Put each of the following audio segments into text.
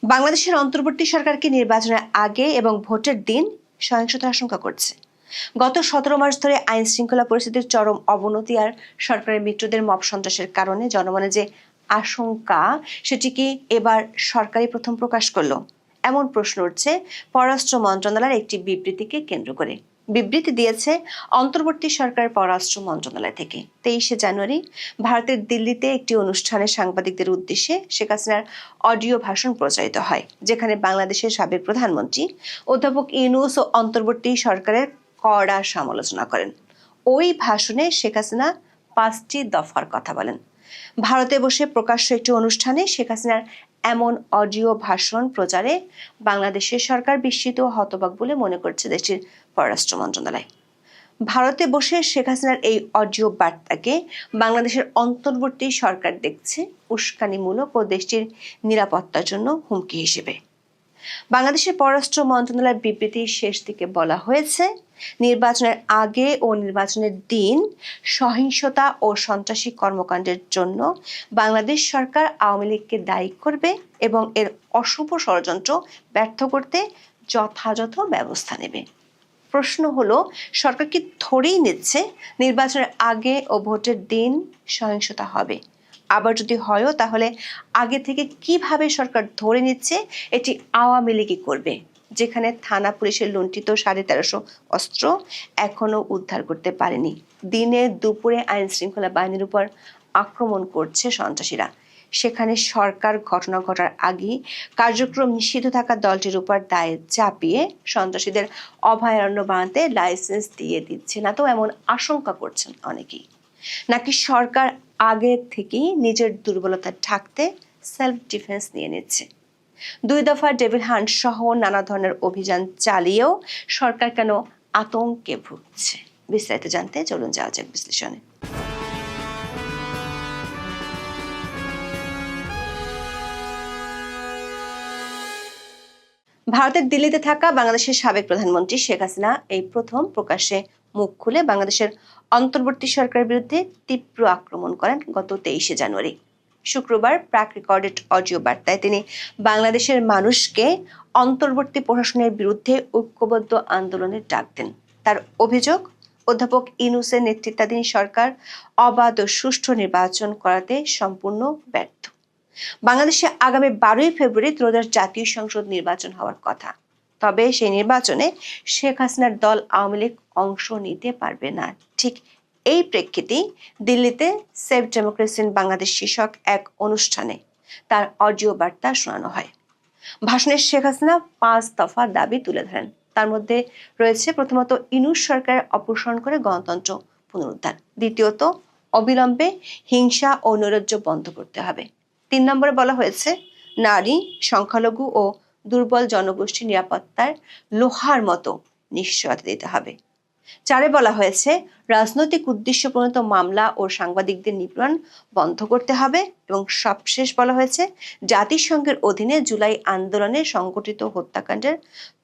বাংলাদেশের অন্তর্বর্তী সরকারকে নির্বাচনের আগে এবং ভোটের দিন সহিংসতার আশঙ্কা করছে। গত 17 মাস ধরে আইন শৃঙ্খলা পরিস্থিতির চরম অবনতি আর সরকারের মিত্রদের মব সন্ত্রাসের কারণে জনমনে যে আশঙ্কা, সেটি কি এবার সরকারই প্রথম প্রকাশ করলো? এমন প্রশ্ন উঠছে পররাষ্ট্র মন্ত্রণালয়ের একটি বিবৃতিকে কেন্দ্র করে। বিবৃতি দিয়েছে অন্তর্বর্তী সরকার পররাষ্ট্র মন্ত্রণালয় থেকে। 23শে জানুয়ারি ভারতের দিল্লিতে একটি অনুষ্ঠানে সাংবাদিকদের উদ্দেশ্যে শেখ হাসিনার অডিও ভাষণ প্রচারিত হয়, যেখানে বাংলাদেশের সাবেক প্রধানমন্ত্রী অধ্যাপক ইউনূস ও অন্তর্বর্তী সরকারের কড়া সমালোচনা করেন। ওই ভাষণে শেখ হাসিনা 5টি দফার কথা বলেন। ভারতে বসে প্রকাশ্য একটি অনুষ্ঠানে শেখ হাসিনার এমন অডিও ভাষণ প্রচারে বাংলাদেশের সরকার বিস্মিত ও হতবাক বলে মনে করছে দেশটির পররাষ্ট্র মন্ত্রণালয়। ভারতে বসে শেখ হাসিনার এই অডিও বার্তাকে বাংলাদেশের অন্তর্বর্তী সরকার দেখছে উস্কানিমূলক ও দেশটির নিরাপত্তার জন্য হুমকি হিসেবে। বাংলাদেশের পররাষ্ট্র মন্ত্রণালয়ের বিবৃতির শেষ দিকে বলা হয়েছে, নির্বাচনের আগে ও নির্বাচনের দিন সহিংসতা ও সন্ত্রাসী কর্মকাণ্ডের জন্য বাংলাদেশ সরকার আওয়ামী লীগকে দায়ী করবে এবং এর অশুভ ষড়যন্ত্র ব্যর্থ করতে যথাযথ ব্যবস্থা নেবে। প্রশ্ন হলো, সরকার কি ধরেই নিচ্ছে নির্বাচনের আগে ও ভোটের দিন সহিংসতা হবে? আবার যদি হয়ও, তাহলে আগে থেকে কিভাবে সরকার ধরে নিচ্ছে এটি আওয়ামী লীগই করবে, যেখানে থানা পুলিশের লুণ্ঠিত 1350 অস্ত্র এখনো উদ্ধার করতে পারেনি? দিনে দুপুরে আইন শৃঙ্খলা বাহিনীর উপর আক্রমণ করছে সন্ত্রাসীরা, সেখানে সরকার ঘটনা ঘটার আগেই কার্যক্রম নিষিদ্ধ থাকা দলটির উপর দায় চাপিয়ে সন্ত্রাসীদের অভয়ারণ্য বানাতে লাইসেন্স দিয়ে দিচ্ছে না তো, এমন আশঙ্কা করছেন অনেকেই। নাকি সরকার আগে থেকেই নিজের দুর্বলতা ঢাকতে সেলফ ডিফেন্স নিয়ে নিচ্ছে? 2 দফা ডেভিল হান্ট সহ নানা ধরনের অভিযান চালিয়েও সরকার কেন আতঙ্কে ভুগছে? বিস্তারিত জানতে চলুন যাওয়া যাক বিশ্লেষণে। ভারতের দিল্লিতে থাকা বাংলাদেশের সাবেক প্রধানমন্ত্রী শেখ হাসিনা এই প্রথম প্রকাশ্যে মুখ খুলে বাংলাদেশের অন্তর্বর্তী সরকারের বিরুদ্ধে তীব্র আক্রমণ করেন গত 23শে জানুয়ারি। শুক্রবার প্রাক রেকর্ডেড অডিও বার্তায় তিনি বাংলাদেশের মানুষকে অন্তর্বর্তী প্রশাসনের বিরুদ্ধে ঐক্যবদ্ধ আন্দোলনের ডাক দেন। তার অভিযোগ, অধ্যাপক ইউনূসের নেতৃত্বাধীন সরকার অবাধ ও সুষ্ঠু নির্বাচন করাতে সম্পূর্ণ ব্যর্থ। বাংলাদেশে আগামী 12ই ফেব্রুয়ারি ত্রয়োদশ জাতীয় সংসদ নির্বাচন হওয়ার কথা, তবে সেই নির্বাচনে শেখ হাসিনার দল আওয়ামী লীগ অংশ নিতে পারবে না। ঠিক এই প্রেক্ষিতেই দিল্লিতে সেভ ডেমোক্রেসি ইন বাংলাদেশ শীর্ষক এক অনুষ্ঠানে তার অডিও বার্তা শোনানো হয়। ভাষণে শেখ হাসিনা 5 দফা দাবি তুলে ধরেন। তার মধ্যে রয়েছে, প্রথমত, ইউনূস সরকারের অপসারণ করে গণতন্ত্র পুনরুদ্ধার; দ্বিতীয়ত, অবিলম্বে হিংসা ও নৈরাজ্য বন্ধ করতে হবে; 3 নম্বরে বলা হয়েছে, নারী, সংখ্যালঘু ও দুর্বল জনগোষ্ঠীর নিরাপত্তার লোহার মতো নিশ্চয়তা দিতে হবে; 4 বলা হয়েছে, রাজনৈতিক উদ্দেশ্য প্রণীত মামলা ও সাংবাদিকদের নিপীড়ন বন্ধ করতে হবে; এবং সবশেষ বলা হয়েছে, জাতিসংঘের অধীনে জুলাই আন্দোলনে সংগঠিত হত্যাকাণ্ডের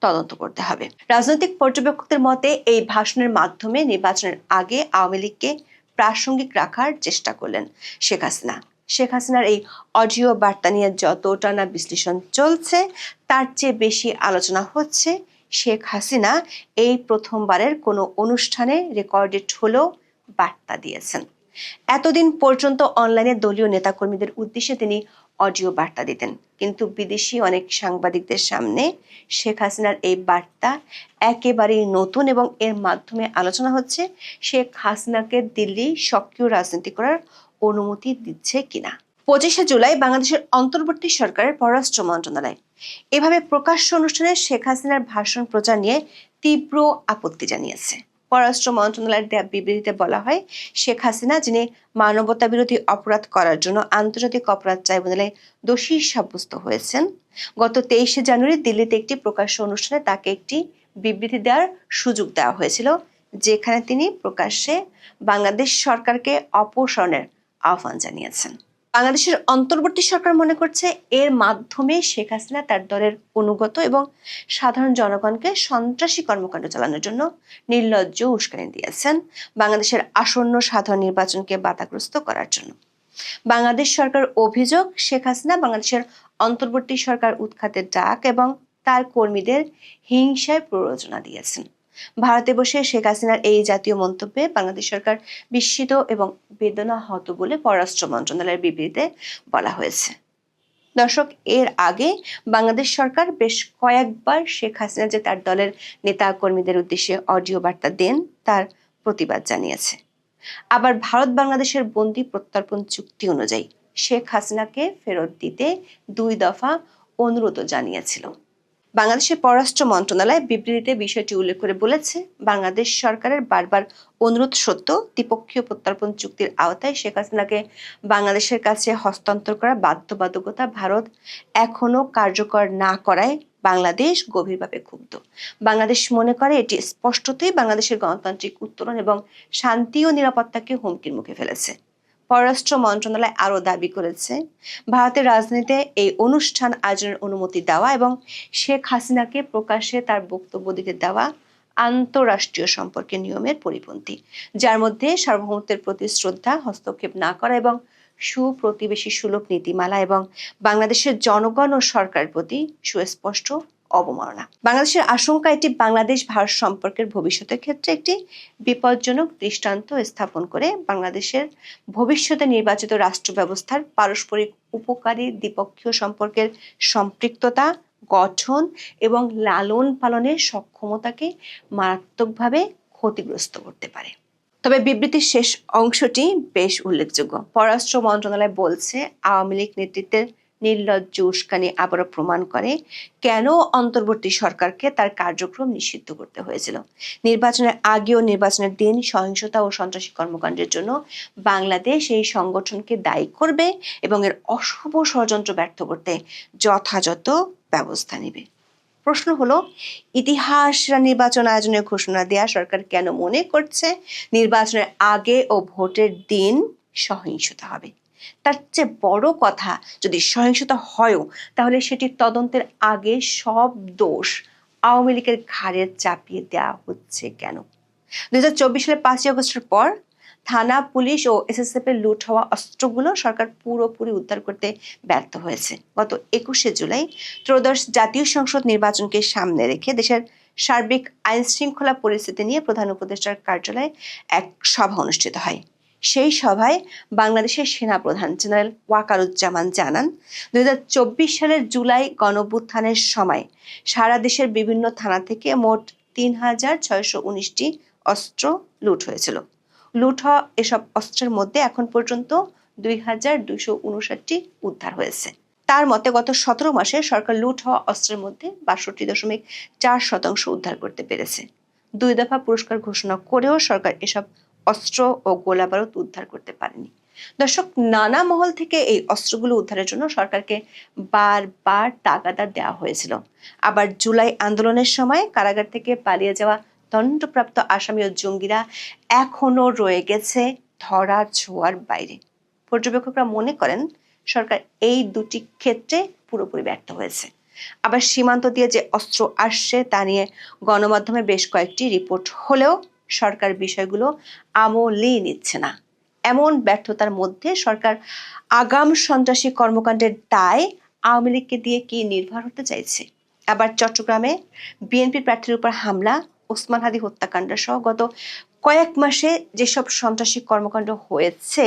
তদন্ত করতে হবে। রাজনৈতিক পর্যবেক্ষকদের মতে এই ভাষণের মাধ্যমে নির্বাচনের আগে আওয়ামী লীগকে প্রাসঙ্গিক রাখার চেষ্টা করলেন শেখ হাসিনা। শেখ হাসিনার এই অডিও বার্তা নিয়ে যতটা না বিশ্লেষণ চলছে, তার চেয়ে বেশি আলোচনা হচ্ছে শেখ হাসিনা এই প্রথমবারের কোনো অনুষ্ঠানে রেকর্ডেড হলেও বার্তা দিয়েছেন। এতদিন পর্যন্ত অনলাইনে দলীয় নেতাকর্মীদের উদ্দেশ্যে তিনি অডিও বার্তা দিতেন, কিন্তু বিদেশি অনেক সাংবাদিকদের সামনে শেখ হাসিনার এই বার্তা একেবারেই নতুন এবং এর মাধ্যমে আলোচনা হচ্ছে শেখ হাসিনাকে দিল্লি সক্রিয় রাজনীতি করার অনুমতি দিচ্ছে কিনা। 25শে জুলাই বাংলাদেশের অন্তর্বর্তী সরকারের পররাষ্ট্র মন্ত্রণালয় এভাবে প্রকাশ্য অনুষ্ঠানে শেখ হাসিনার ভাষণ প্রচার নিয়ে তীব্র আপত্তি জানিয়েছে। পররাষ্ট্র মন্ত্রণালয়ের দেয়া বিবৃতিতে বলা হয়, শেখ হাসিনা, যিনি মানবতা বিরোধী অপরাধ করার জন্য আন্তর্জাতিক অপরাধ ট্রাইব্যুনালে দোষী সাব্যস্ত হয়েছেন, গত 23শে জানুয়ারি দিল্লিতে একটি প্রকাশ্য অনুষ্ঠানে তাকে একটি বিবৃতি দেওয়ার সুযোগ দেওয়া হয়েছিল, যেখানে তিনি প্রকাশ্যে বাংলাদেশ সরকারকে অপসারণের আহ্বান জানিয়েছেন। বাংলাদেশের অন্তর্বর্তী সরকার মনে করছে এর মাধ্যমে শেখ হাসিনা তার দলের অনুগত এবং সাধারণ জনগণকে সন্ত্রাসী কর্মকাণ্ড চালানোর জন্য নির্লজ্জ উস্কানি দিয়েছেন, বাংলাদেশের আসন্ন সাধারণ নির্বাচনকে বাধাগ্রস্ত করার জন্য। বাংলাদেশ সরকার অভিযোগ, শেখ হাসিনা বাংলাদেশের অন্তর্বর্তী সরকার উৎখাতের ডাক এবং তার কর্মীদের হিংসায় প্ররোচনা দিয়েছেন। ভারতে বসে শেখ হাসিনার এই জাতীয় মন্তব্যে বাংলাদেশ সরকার বিস্মিত এবং বেদনাহত বলে পররাষ্ট্র মন্ত্রণালয়ের বিবৃতিতে বলা হয়েছে। দর্শক, এর আগে বাংলাদেশ সরকার বেশ কয়েকবার শেখ হাসিনা যে তার দলের নেতা কর্মীদের উদ্দেশ্যে অডিও বার্তা দেন তার প্রতিবাদ জানিয়েছে। আবার ভারত বাংলাদেশের বন্দি প্রত্যর্পণ চুক্তি অনুযায়ী শেখ হাসিনাকে ফেরত দিতে 2 দফা অনুরোধ জানিয়েছিল। বাংলাদেশের পররাষ্ট্র মন্ত্রণালয় বিবৃতিতে বিষয়টি উল্লেখ করে বলেছে, বাংলাদেশ সরকারের বারবার অনুরোধ সত্ত্বেও দ্বিপক্ষীয় প্রত্যর্পণ চুক্তির আওতায় শেখ হাসিনাকে বাংলাদেশের কাছে হস্তান্তর করার বাধ্যবাধকতা ভারত এখনো কার্যকর না করায় বাংলাদেশ গভীরভাবে ক্ষুব্ধ। বাংলাদেশ মনে করে এটি স্পষ্টতই বাংলাদেশের গণতান্ত্রিক উত্তরণ এবং শান্তি ও নিরাপত্তাকে হুমকির মুখে ফেলেছে। পররাষ্ট্র মন্ত্রণালয় আরও দাবি করেছে, ভারতের রাজনীতিতে এই অনুষ্ঠান আয়োজনের অনুমতি দেওয়া এবং শেখ হাসিনাকে প্রকাশ্যে তার বক্তব্য দিতে দেওয়া আন্তঃরাষ্ট্রীয় সম্পর্কের নিয়মের পরিপন্থী, যার মধ্যে সার্বভৌমত্বের প্রতি শ্রদ্ধা, হস্তক্ষেপ না করা এবং সুপ্রতিবেশী সুলভ নীতিমালা এবং বাংলাদেশের জনগণ ও সরকারের প্রতি সুস্পষ্ট অবমাননা। বাংলাদেশের আশঙ্কা এটি বাংলাদেশ ভারত সম্পর্কের ভবিষ্যতের ক্ষেত্রে একটি বিপজ্জনক দৃষ্টান্ত স্থাপন করে বাংলাদেশের ভবিষ্যতে নির্বাচিত রাষ্ট্র ব্যবস্থার পারস্পরিক উপকারী দ্বিপক্ষীয় সম্পর্কের সম্পৃক্ততা, গঠন এবং লালন পালনের সক্ষমতাকে মারাত্মকভাবে ক্ষতিগ্রস্ত করতে পারে। তবে বিবৃতির শেষ অংশটি বেশ উল্লেখযোগ্য। পররাষ্ট্র মন্ত্রণালয় বলছে, আওয়ামী লীগ নেতৃত্বের নির্লজ্জ উস্কানি আবারও প্রমাণ করে কেন অন্তর্বর্তী সরকারকে তার কার্যক্রম নিষিদ্ধ করতে হয়েছিল। নির্বাচনের আগে ও নির্বাচনের দিন সহিংসতা ও সন্ত্রাসী কর্মকাণ্ডের জন্য বাংলাদেশ এই সংগঠনকে দায়ী করবে এবং এর অশুভ ষড়যন্ত্র ব্যর্থ করতে যথাযথ ব্যবস্থা নেবে। প্রশ্ন হলো, ইতিহাসরা নির্বাচন আয়োজনের ঘোষণা দেয়া সরকার কেন মনে করছে নির্বাচনের আগে ও ভোটের দিন সহিংসতা হবে? তার চেয়ে বড় কথা, যদি সহিংসতা হয়ও তাহলে সেটি তদন্তের আগে সব দোষ আওয়ামী লীগের ঘাড়ে চাপিয়ে দেওয়া হচ্ছে কেন? 2024 সালের 5 আগস্টের পর থানা, পুলিশ ও এসএসএফ এর লুট হওয়া অস্ত্রগুলো সরকার পুরোপুরি উদ্ধার করতে ব্যর্থ হয়েছে। গত 21শে জুলাই ত্রয়োদশ জাতীয় সংসদ নির্বাচনকে সামনে রেখে দেশের সার্বিক আইন শৃঙ্খলা পরিস্থিতি নিয়ে প্রধান উপদেষ্টার কার্যালয়ে এক সভা অনুষ্ঠিত হয়। সেই সভায় বাংলাদেশের সেনাপ্রধান জেনারেল ওয়াকারুজ্জামান জানান, 2024 সালের জুলাই গণঅভ্যুত্থানের সময় সারা দেশের বিভিন্ন থানা থেকে মোট 3619টি অস্ত্র লুট হয়েছিল। লুট হওয়া এসব অস্ত্রের মধ্যে এখন পর্যন্ত 2259টি উদ্ধার হয়েছে। তার মতে গত 17 মাসে সরকার লুট হওয়া অস্ত্রের মধ্যে 62.4% উদ্ধার করতে পেরেছে। 2 দফা পুরস্কার ঘোষণা করেও সরকার এসব অস্ত্র ও গোলাবারুদ উদ্ধার করতে পারেনি। দর্শক, নানা মহল থেকে এই অস্ত্রগুলো উদ্ধারের জন্য সরকারকে বারবার তাগাদা দেওয়া হয়েছিল। আবার জুলাই আন্দোলনের সময় কারাগার থেকে পালিয়ে যাওয়া দণ্ডপ্রাপ্ত আসামি ও জঙ্গিরা এখনো রয়ে গেছে ধরার ছোঁয়ার বাইরে। পর্যবেক্ষকরা মনে করেন সরকার এই দুটি ক্ষেত্রে পুরোপুরি ব্যর্থ হয়েছে। আবার সীমান্ত দিয়ে যে অস্ত্র আসছে তা নিয়ে গণমাধ্যমে বেশ কয়েকটি রিপোর্ট হলেও সরকার বিষয়গুলো আমলেই নিচ্ছে না। এমন ব্যর্থতার মধ্যে সরকার আগাম সন্ত্রাসী কর্মকাণ্ডের দায় আওয়ামী লীগকে দিয়ে কি নির্ভর হতে চাইছে? আবার চট্টগ্রামে বিএনপি প্রার্থীর উপর হামলা, ওসমান হাদি হত্যাকাণ্ড সহ গত কয়েক মাসে যেসব সন্ত্রাসী কর্মকাণ্ড হয়েছে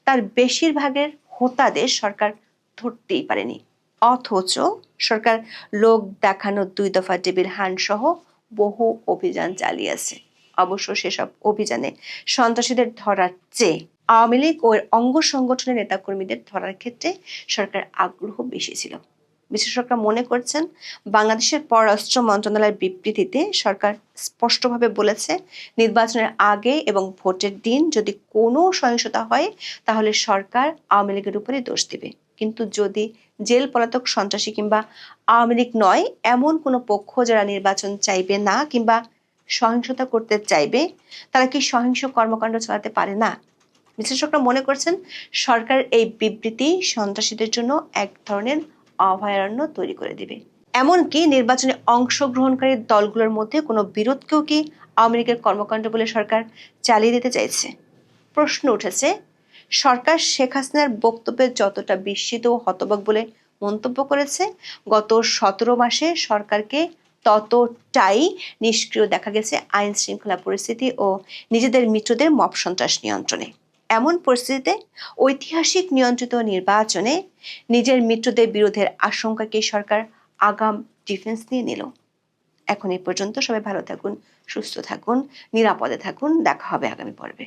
তার বেশিরভাগের হোতাদের সরকার ধরতেই পারেনি, অথচ সরকার লোক দেখানো 2 দফা ডেবিল হ্যান্ড সহ বহু অভিযান চালিয়েছে। অবশ্য সেসব অভিযানে সন্ত্রাসীদের ধরার চেয়ে আওয়ামী লীগ ও এর অঙ্গ সংগঠনের নেতাকর্মীদের ধরার ক্ষেত্রে সরকার আগ্রহ বেশি ছিল। বিশেষজ্ঞরা মনে করছেন, বাংলাদেশের পররাষ্ট্র মন্ত্রণালয়ের বিবৃতিতে সরকার স্পষ্টভাবে বলেছে, নির্বাচনের আগে এবং ভোটের দিন যদি কোনো সহিংসতা হয় তাহলে সরকার আওয়ামী লীগের উপরে দোষ দিবে। কিন্তু যদি জেল পলাতক সন্ত্রাসী কিংবা আওয়ামী লীগ নয় এমন কোনো পক্ষ যারা নির্বাচন চাইবে না কিংবা সহিংসতা করতে চাইবে, তারা কি সহিংস কর্মকাণ্ড চালাতে পারে না? বিশেষজ্ঞরা মনে করছেন সরকার এই বিবৃতি সন্ত্রাসীদের জন্য এক ধরনের অভয়ারণ্য তৈরি করে দিবে। এমনকি নির্বাচনে অংশগ্রহণকারী দলগুলোর মধ্যে কোনো বিরোধকেও কি আওয়ামী লীগের কর্মকাণ্ড বলে সরকার চালিয়ে দিতে চাইছে? প্রশ্ন উঠেছে, সরকার শেখ হাসিনার বক্তব্যে যতটা বিস্মিত ও হতবাক বলে মন্তব্য করেছে, গত 17 মাসে সরকারকে ততটাই নিষ্ক্রিয় দেখা গেছে আইন শৃঙ্খলা পরিস্থিতি ও নিজেদের মিত্রদের মব সন্ত্রাস নিয়ন্ত্রণে। এমন পরিস্থিতিতে ঐতিহাসিক নিয়ন্ত্রিত নির্বাচনে নিজের মিত্রদের বিরোধের আশঙ্কাকে সরকার আগাম ডিফেন্স দিয়ে নিল। এখন এই পর্যন্ত। সবাই ভালো থাকুন, সুস্থ থাকুন, নিরাপদে থাকুন। দেখা হবে আগামী পর্বে।